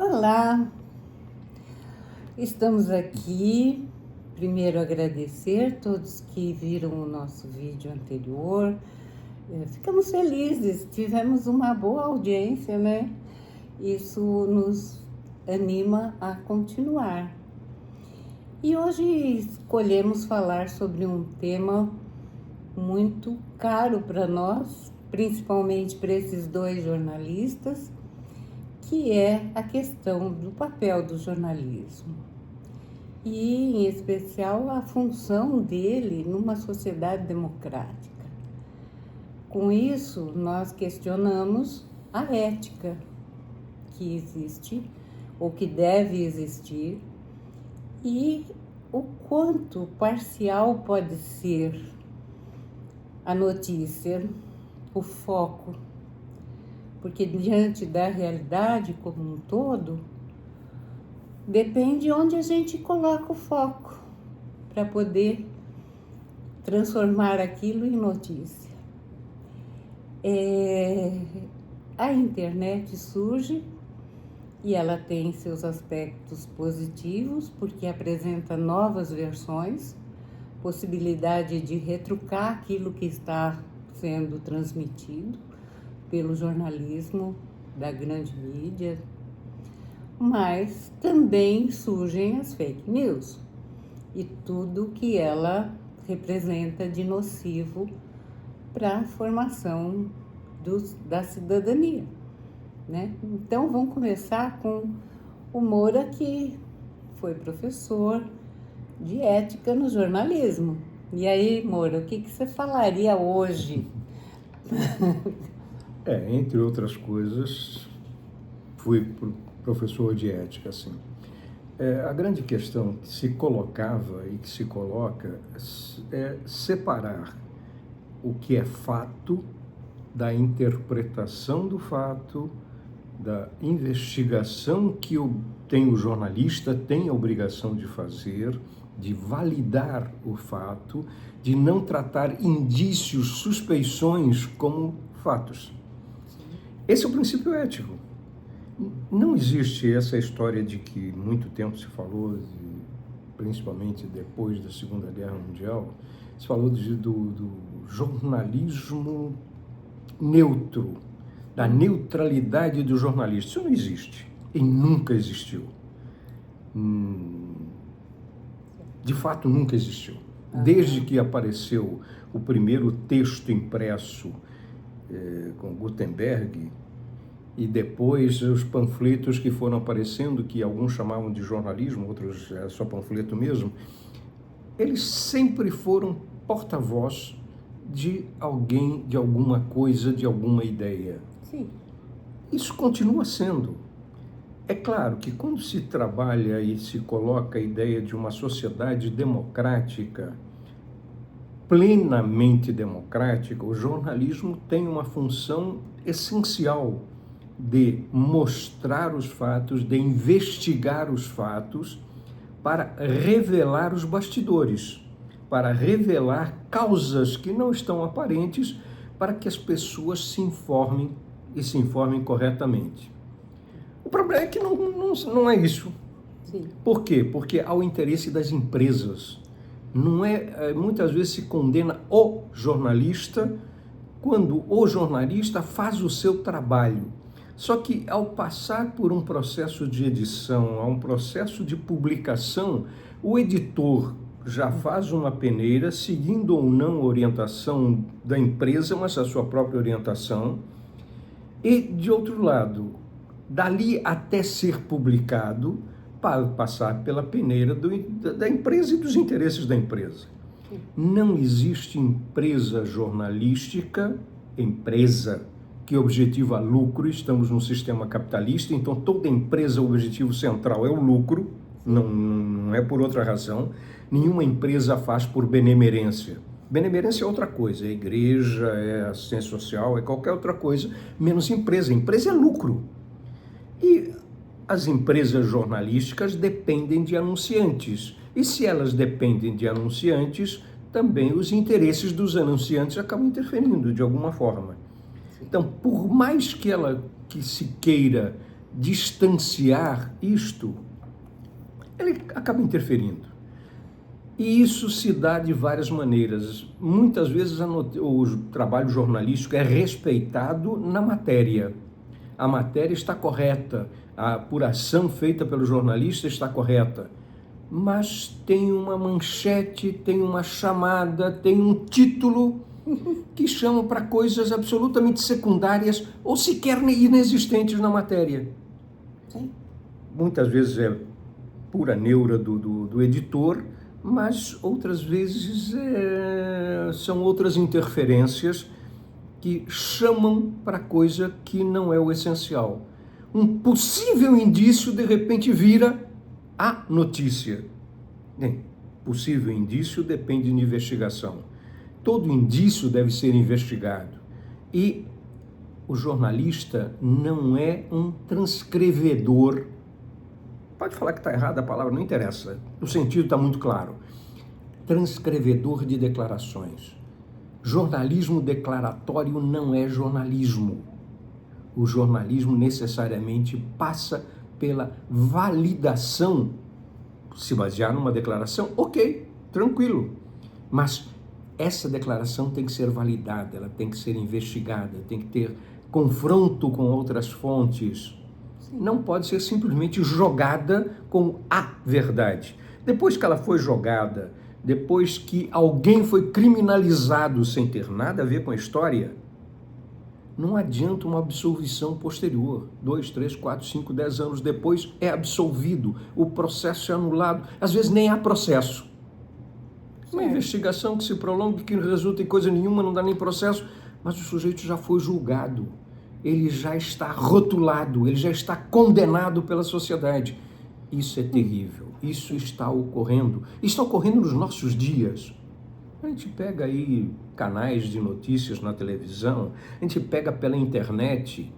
Olá, estamos aqui. Primeiro, agradecer a todos que viram o nosso vídeo anterior. Ficamos felizes, tivemos uma boa audiência, né? Isso nos anima a continuar. E hoje escolhemos falar sobre um tema muito caro para nós, principalmente para esses dois jornalistas, que é a questão do papel do jornalismo e, em especial, a função dele numa sociedade democrática. Com isso, nós questionamos a ética que existe ou que deve existir e o quanto parcial pode ser a notícia, o foco. Porque diante da realidade como um todo, depende onde a gente coloca o foco para poder transformar aquilo em notícia. A internet surge e ela tem seus aspectos positivos, porque apresenta novas versões, possibilidade de retrucar aquilo que está sendo transmitido pelo jornalismo da grande mídia, mas também surgem as fake news e tudo que ela representa de nocivo para a formação da cidadania, né? Então vamos começar com o Moura, que foi professor de ética no jornalismo. E aí, Moura, o que você falaria hoje? Entre outras coisas, fui professor de ética, assim. A grande questão que se colocava e que se coloca é separar o que é fato da interpretação do fato, da investigação que o jornalista tem a obrigação de fazer, de validar o fato, de não tratar indícios, suspeições como fatos. Esse é o princípio ético. Não existe essa história de que muito tempo se falou, principalmente depois da Segunda Guerra Mundial, se falou do jornalismo neutro, da neutralidade do jornalista. Isso não existe e nunca existiu. De fato, nunca existiu. Desde que apareceu o primeiro texto impresso com Gutenberg, e depois os panfletos que foram aparecendo, que alguns chamavam de jornalismo, outros é só panfleto mesmo, eles sempre foram porta-voz de alguém, de alguma coisa, de alguma ideia. Sim. Isso continua sendo. É claro que quando se trabalha e se coloca a ideia de uma sociedade democrática, plenamente democrática, o jornalismo tem uma função essencial de mostrar os fatos, de investigar os fatos, para revelar os bastidores, para revelar causas que não estão aparentes, para que as pessoas se informem e se informem corretamente. O problema é que não é isso. Sim. Por quê? Porque há o interesse das empresas. Muitas vezes se condena o jornalista quando o jornalista faz o seu trabalho. Só que ao passar por um processo de edição, a um processo de publicação, o editor já faz uma peneira, seguindo ou não a orientação da empresa, mas a sua própria orientação. E, de outro lado, dali até ser publicado, para passar pela peneira da empresa e dos interesses da empresa. Não existe empresa jornalística, que objetiva lucro. Estamos num sistema capitalista, então toda empresa, o objetivo central é o lucro, não é por outra razão. Nenhuma empresa faz por benemerência. Benemerência é outra coisa, é igreja, é assistência social, é qualquer outra coisa, menos empresa. Empresa é lucro. E as empresas jornalísticas dependem de anunciantes. E se elas dependem de anunciantes, também os interesses dos anunciantes acabam interferindo de alguma forma. Então, por mais que se queira distanciar isto, ele acaba interferindo. E isso se dá de várias maneiras. Muitas vezes o trabalho jornalístico é respeitado na matéria. A matéria está correta, a apuração feita pelo jornalista está correta, mas tem uma manchete, tem uma chamada, tem um título que chama para coisas absolutamente secundárias ou sequer inexistentes na matéria. Sim. Muitas vezes é pura neura do editor, mas outras vezes são outras interferências que chamam para coisa que não é o essencial. Um possível indício, de repente, vira a notícia. Bem, possível indício depende de investigação. Todo indício deve ser investigado. E o jornalista não é um transcrevedor. Pode falar que está errada a palavra, não interessa. O sentido está muito claro. Transcrevedor de declarações. Jornalismo declaratório não é jornalismo. O jornalismo necessariamente passa pela validação. Se basear numa declaração, ok, tranquilo. Mas essa declaração tem que ser validada, ela tem que ser investigada, tem que ter confronto com outras fontes. Não pode ser simplesmente jogada como a verdade. Depois que ela foi jogada, depois que alguém foi criminalizado sem ter nada a ver com a história, não adianta uma absolvição posterior. 2, 3, 4, 5, 10 anos depois é absolvido, o processo é anulado. Às vezes nem há processo. Uma investigação que se prolonga, que não resulta em coisa nenhuma, não dá nem processo, mas o sujeito já foi julgado. Ele já está rotulado, ele já está condenado pela sociedade. Isso é terrível, isso está ocorrendo nos nossos dias. A gente pega aí canais de notícias na televisão, a gente pega pela internet,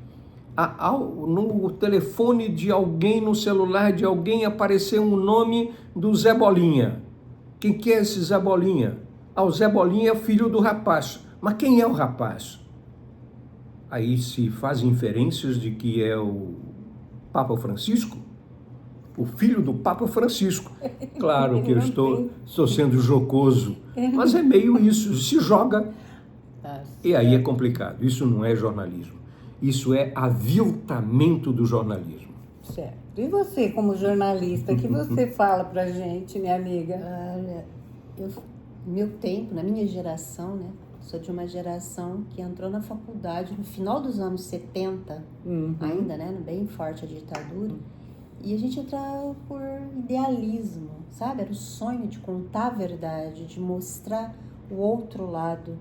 no telefone de alguém, no celular de alguém, apareceu um nome do Zé Bolinha. Quem que é esse Zé Bolinha? O Zé Bolinha é o filho do rapaz. Mas quem é o rapaz? Aí se faz inferências de que é o Papa Francisco, o filho do Papa Francisco. Claro que eu estou sendo jocoso, mas é meio isso, se joga. E aí é complicado. Isso não é jornalismo. Isso é aviltamento do jornalismo. Certo. E você, como jornalista, o que você fala pra gente, minha amiga? Olha, meu tempo, na minha geração, né? Sou de uma geração que entrou na faculdade no final dos anos 70, ainda, né? Bem forte a ditadura. E a gente entrava por idealismo, sabe? Era o sonho de contar a verdade, de mostrar o outro lado,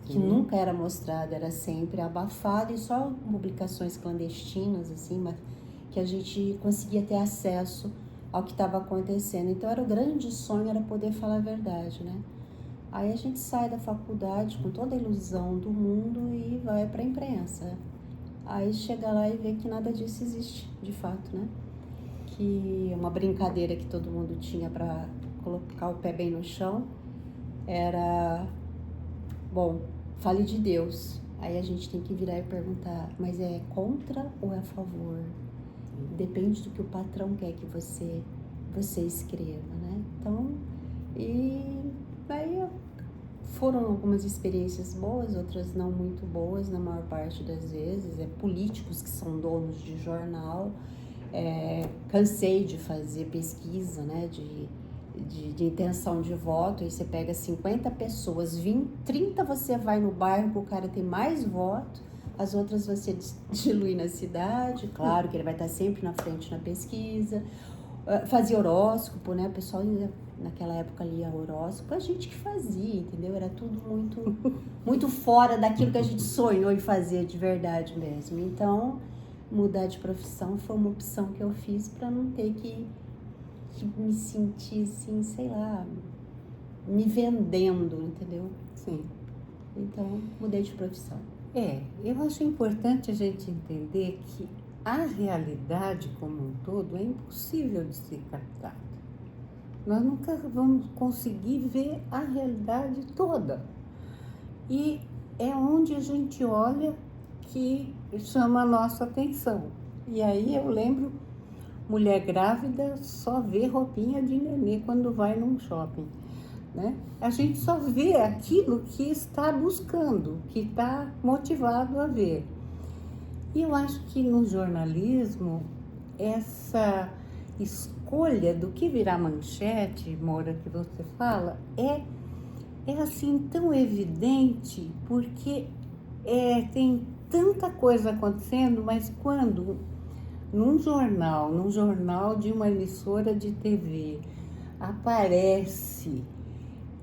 que nunca era mostrado, era sempre abafado e só publicações clandestinas, assim, mas que a gente conseguia ter acesso ao que estava acontecendo. Então, era o grande sonho, era poder falar a verdade, né? Aí a gente sai da faculdade com toda a ilusão do mundo e vai para a imprensa. Aí chega lá e vê que nada disso existe, de fato, né? Que uma brincadeira que todo mundo tinha para colocar o pé bem no chão era, bom, fale de Deus. Aí a gente tem que virar e perguntar, mas é contra ou é a favor? Depende do que o patrão quer que você escreva, né? Então, e aí foram algumas experiências boas, outras não muito boas, na maior parte das vezes. Políticos que são donos de jornal. Cansei de fazer pesquisa, né, de intenção de voto, aí você pega 50 pessoas, 20, 30 você vai no bairro que o cara tem mais voto, as outras você dilui na cidade, claro que ele vai estar sempre na frente na pesquisa. Fazia horóscopo, né, o pessoal naquela época lia horóscopo, a gente que fazia, entendeu? Era tudo muito fora daquilo que a gente sonhou em fazer de verdade mesmo. Então, mudar de profissão foi uma opção que eu fiz para não ter que me sentir assim, sei lá, me vendendo, entendeu? Sim. Então, mudei de profissão. Eu acho importante a gente entender que a realidade como um todo é impossível de ser captada. Nós nunca vamos conseguir ver a realidade toda. E é onde a gente olha que chama a nossa atenção. E aí eu lembro, mulher grávida só vê roupinha de nenê quando vai num shopping, né? A gente só vê aquilo que está buscando, que está motivado a ver. E eu acho que no jornalismo, essa escolha do que virar manchete, Moura, que você fala, é assim tão evidente, porque tem tanta coisa acontecendo, mas quando num jornal de uma emissora de TV, aparece,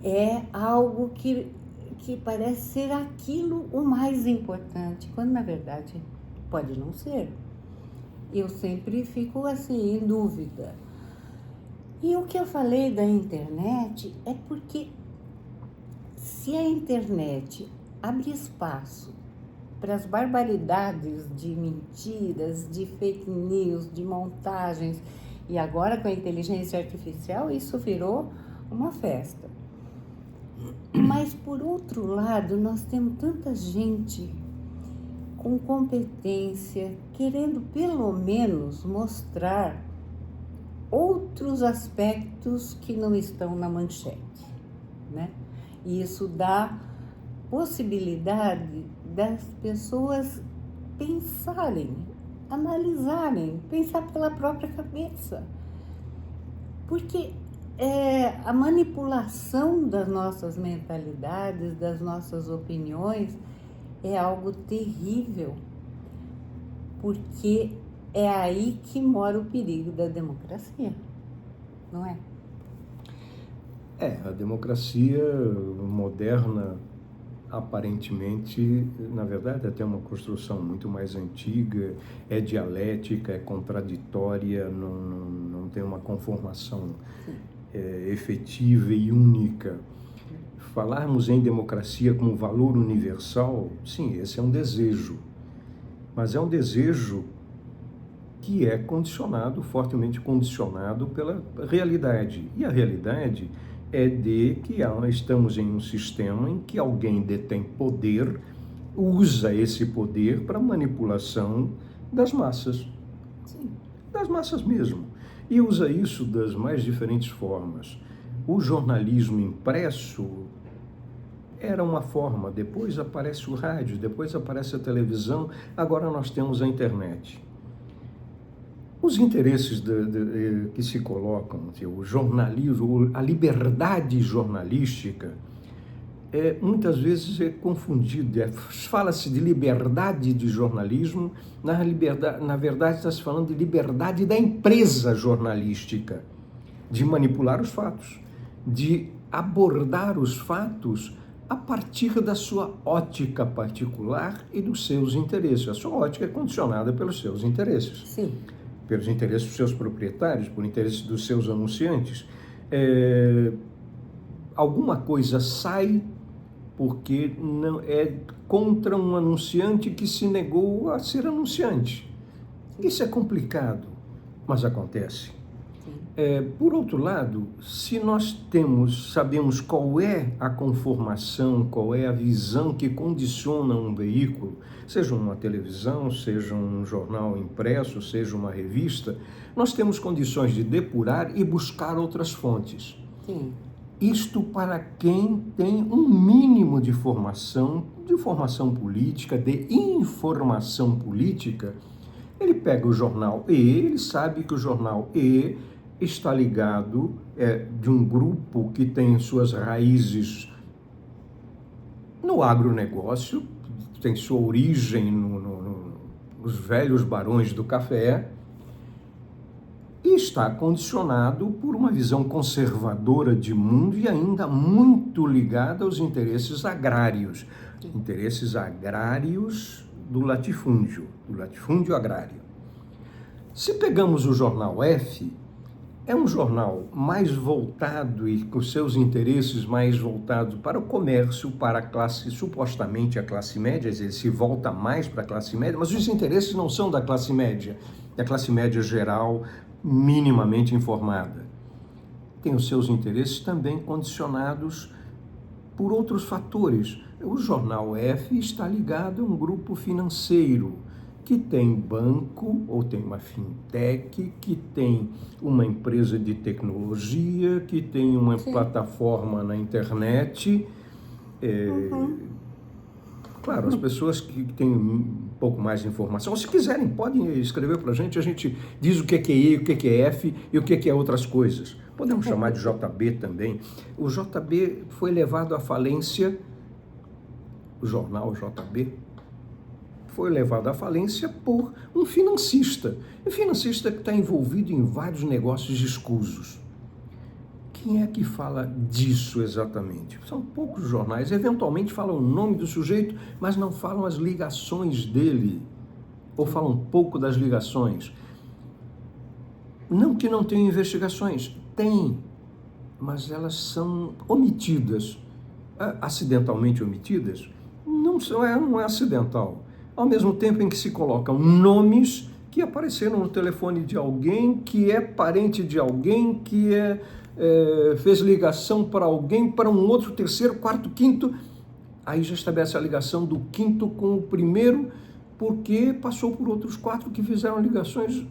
é algo que parece ser aquilo o mais importante, quando na verdade pode não ser. Eu sempre fico assim, em dúvida. E o que eu falei da internet é porque se a internet abre espaço para as barbaridades de mentiras, de fake news, de montagens, e agora com a inteligência artificial isso virou uma festa. Mas por outro lado, nós temos tanta gente com competência, querendo pelo menos mostrar outros aspectos que não estão na manchete, né? E isso dá possibilidade das pessoas pensarem, analisarem, pensar pela própria cabeça. Porque a manipulação das nossas mentalidades, das nossas opiniões, é algo terrível, porque é aí que mora o perigo da democracia, não é? A democracia moderna, aparentemente, na verdade, até uma construção muito mais antiga, é dialética, é contraditória, não tem uma conformação efetiva e única. Falarmos em democracia como valor universal, sim, esse é um desejo, mas é um desejo que é condicionado, fortemente condicionado pela realidade. E a realidade é de que estamos em um sistema em que alguém detém poder, usa esse poder para manipulação das massas. Sim. Das massas mesmo. E usa isso das mais diferentes formas. O jornalismo impresso era uma forma, depois aparece o rádio, depois aparece a televisão, agora nós temos a internet. Os interesses que se colocam, o jornalismo, a liberdade jornalística, muitas vezes é confundida. Fala-se de liberdade de jornalismo, na verdade está se falando de liberdade da empresa jornalística, de manipular os fatos, de abordar os fatos a partir da sua ótica particular e dos seus interesses. A sua ótica é condicionada pelos seus interesses. Sim. Pelos interesses dos seus proprietários, por interesses dos seus anunciantes. Alguma coisa sai porque não é contra um anunciante que se negou a ser anunciante. Isso é complicado, mas acontece. Por outro lado, se nós sabemos qual é a conformação, qual é a visão que condiciona um veículo, seja uma televisão, seja um jornal impresso, seja uma revista, nós temos condições de depurar e buscar outras fontes. Sim. Isto para quem tem um mínimo de formação política, de informação política. Ele pega o jornal E, ele sabe que o jornal E está ligado de um grupo que tem suas raízes no agronegócio, tem sua origem nos velhos barões do café e está condicionado por uma visão conservadora de mundo e ainda muito ligada aos interesses agrários do latifúndio agrário. Se pegamos o jornal F, é um jornal mais voltado e com seus interesses mais voltados para o comércio, para a classe, supostamente a classe média, ele se volta mais para a classe média, mas os interesses não são da classe média geral, minimamente informada. Tem os seus interesses também condicionados por outros fatores. O jornal F está ligado a um grupo financeiro que tem banco, ou tem uma fintech, que tem uma empresa de tecnologia, que tem uma plataforma na internet. Claro, as pessoas que têm um pouco mais de informação, se quiserem, podem escrever para a gente diz o que é E, o que é F e o que é outras coisas. Podemos chamar de JB também. O JB foi levado à falência, o jornal JB foi levado à falência por um financista. Um financista que está envolvido em vários negócios escusos. Quem é que fala disso exatamente? São poucos jornais, eventualmente falam o nome do sujeito, mas não falam as ligações dele, ou falam pouco das ligações. Não que não tenham investigações, tem, mas elas são omitidas, acidentalmente omitidas. Não é acidental. Ao mesmo tempo em que se colocam nomes que apareceram no telefone de alguém, que é parente de alguém, que fez ligação para alguém, para um outro, terceiro, quarto, quinto, aí já estabelece a ligação do quinto com o primeiro, porque passou por outros 4 que fizeram ligações.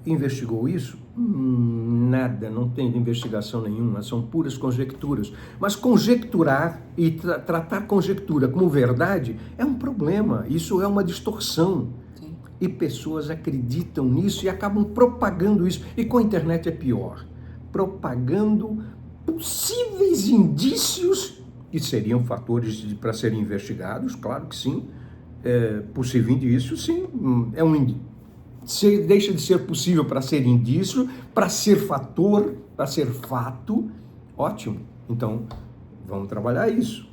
Investigou isso? Nada, não tem investigação nenhuma, são puras conjecturas. Mas conjecturar e tratar conjectura como verdade é um problema, isso é uma distorção. Sim. E pessoas acreditam nisso e acabam propagando isso. E com a internet é pior. Propagando possíveis indícios, que seriam fatores para serem investigados, claro que sim. Possível indício, sim, é um indício. Deixa de ser possível para ser indício, para ser fator, para ser fato, ótimo. Então, vamos trabalhar isso.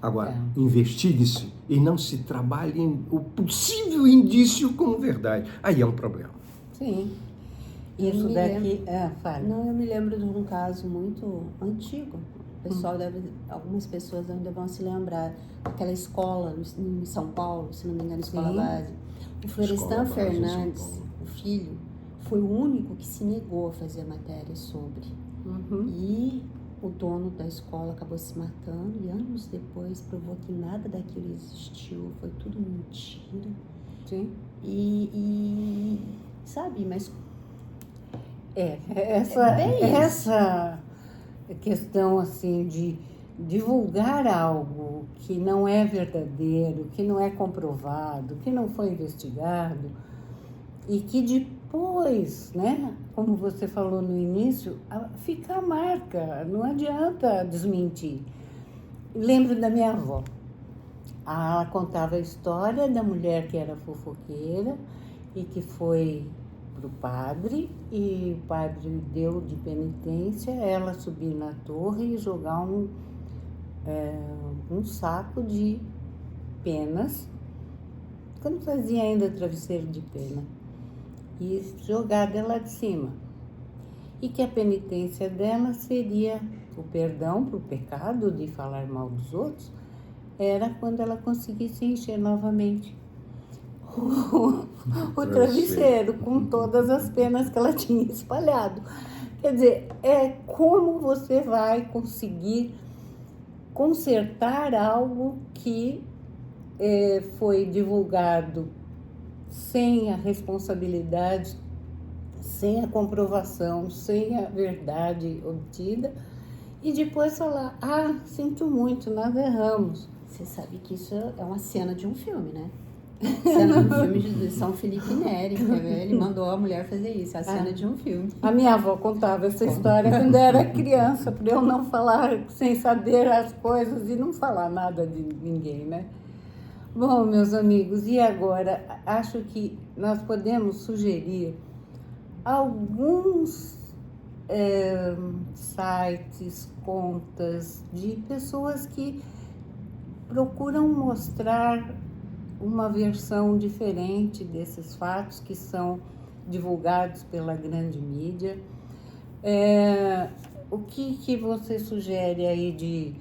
Agora, investigue-se e não se trabalhe o possível indício como verdade. Aí é um problema. Sim. Isso daqui... fala. Não, eu me lembro de um caso muito antigo. O pessoal algumas pessoas ainda vão se lembrar daquela escola em São Paulo, se não me engano, escola base. O Florestan Fernandes, o filho, foi o único que se negou a fazer matéria sobre. E o dono da escola acabou se matando e anos depois provou que nada daquilo existiu, foi tudo mentira. Sim. Sabe, mas... Essa questão assim de divulgar algo que não é verdadeiro, que não é comprovado, que não foi investigado e que depois, né, como você falou no início, fica a marca, não adianta desmentir. Lembro da minha avó. Ela contava a história da mulher que era fofoqueira e que foi para o padre, e o padre deu de penitência ela subir na torre e jogar um saco de penas, quando fazia ainda travesseiro de pena, e jogar dela de cima. E que a penitência dela seria o perdão para o pecado de falar mal dos outros, era quando ela conseguisse encher novamente o travesseiro com todas as penas que ela tinha espalhado. Quer dizer, como você vai conseguir consertar algo que foi divulgado sem a responsabilidade, sem a comprovação, sem a verdade obtida, e depois falar, sinto muito, nós erramos. Você sabe que isso é uma cena de um filme, né? Cena de um filme de São Felipe Neri, ele mandou a mulher fazer isso, a cena de um filme. A minha avó contava essa história quando eu era criança, para eu não falar sem saber as coisas e não falar nada de ninguém, né? Bom, meus amigos, e agora? Acho que nós podemos sugerir alguns sites, contas de pessoas que procuram mostrar uma versão diferente desses fatos que são divulgados pela grande mídia. O que você sugere aí de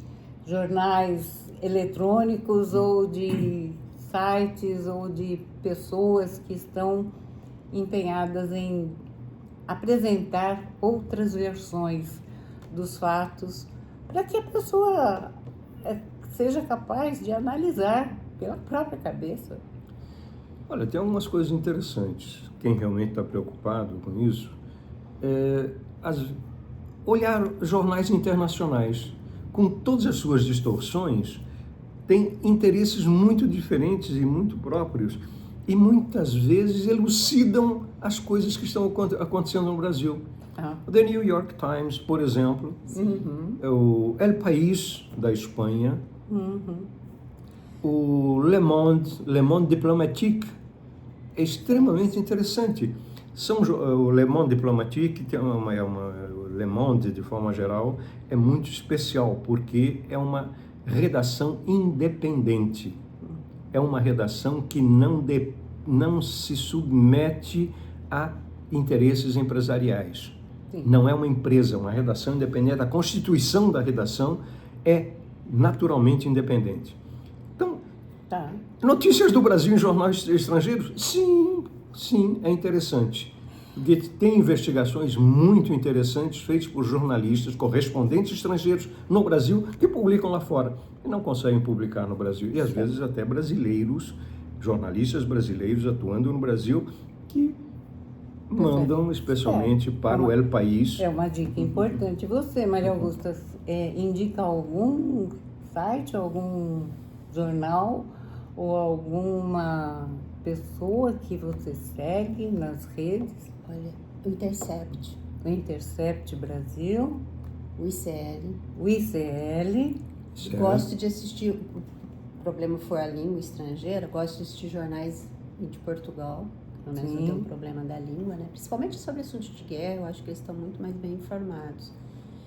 jornais eletrônicos ou de sites ou de pessoas que estão empenhadas em apresentar outras versões dos fatos para que a pessoa seja capaz de analisar pela própria cabeça? Olha, tem algumas coisas interessantes. Quem realmente está preocupado com isso, olhar jornais internacionais, com todas as suas distorções, tem interesses muito diferentes e muito próprios, e muitas vezes elucidam as coisas que estão acontecendo no Brasil. O The New York Times, por exemplo, o El País, da Espanha, o Le Monde Diplomatique, é extremamente interessante. O Le Monde Diplomatique, o Le Monde, de forma geral, é muito especial, porque é uma redação independente. É uma redação que não se submete a interesses empresariais. Sim. Não é uma empresa, é uma redação independente. A constituição da redação é naturalmente independente. Então, notícias do Brasil em jornais estrangeiros? Sim, é interessante. Porque tem investigações muito interessantes feitas por jornalistas, correspondentes estrangeiros no Brasil, que publicam lá fora e não conseguem publicar no Brasil. E às vezes até brasileiros, jornalistas brasileiros atuando no Brasil, que mandam especialmente para o El País. É uma dica importante. Você, Maria Augusta, indica algum site, algum jornal ou alguma pessoa que você segue nas redes? Olha, o Intercept. O Intercept Brasil. O ICL. O ICL. Gosto de assistir, o problema for a língua estrangeira, gosto de assistir jornais de Portugal, pelo menos não tem um problema da língua, né? Principalmente sobre assuntos de guerra, eu acho que eles estão muito mais bem informados.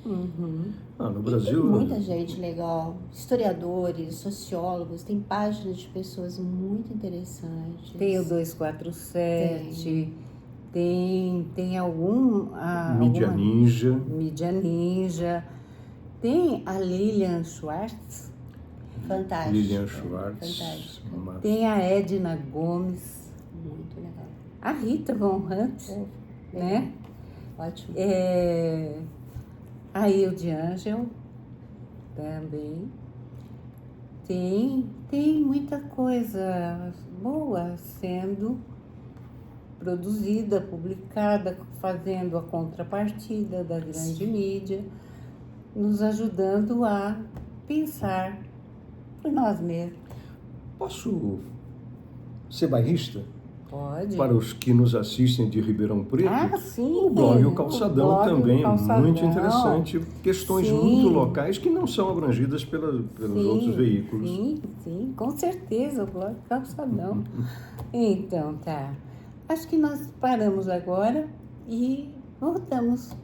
No Brasil... Tem muita gente legal, historiadores, sociólogos, tem páginas de pessoas muito interessantes. Tem o 247, tem algum... Mídia Ninja. Mídia Ninja. Tem a Lilian Schwartz. Fantástica. Lilian Schwartz. Fantástica. Tem a Edna Gomes. Muito legal. A Rita Von Hunt, né? Ótimo. A Hilde Angel também. Tem muita coisa boa sendo produzida, publicada, fazendo a contrapartida da grande mídia, nos ajudando a pensar por nós mesmos. Posso ser bairrista? Pode. Para os que nos assistem de Ribeirão Preto, sim. O blog e o Calçadão também Calçadão. É muito interessante. Questões muito locais que não são abrangidas pelos outros veículos. Sim, com certeza, o blog Calçadão. Então, tá. Acho que nós paramos agora e voltamos.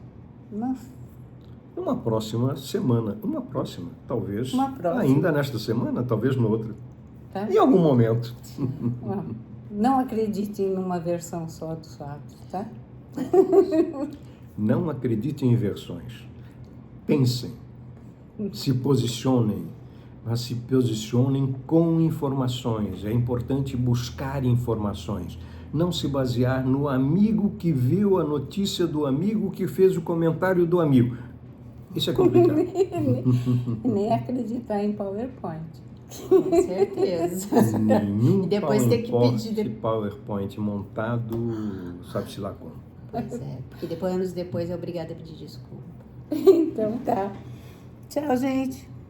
Uma próxima semana. Talvez. Uma próxima. Ainda nesta semana, talvez noutra. Tá? Em algum momento. Não acreditem numa versão só dos fatos, tá? Não acreditem em versões. Pensem. Se posicionem. Mas se posicionem com informações. É importante buscar informações. Não se basear no amigo que viu a notícia do amigo que fez o comentário do amigo. Isso é complicado. Nem acreditar em PowerPoint. Com certeza. Nenhum E depois ter que pedir PowerPoint montado, sabe-se lá como. Pois é, porque depois, anos depois é obrigada a pedir desculpa. Então tá. Tchau, gente.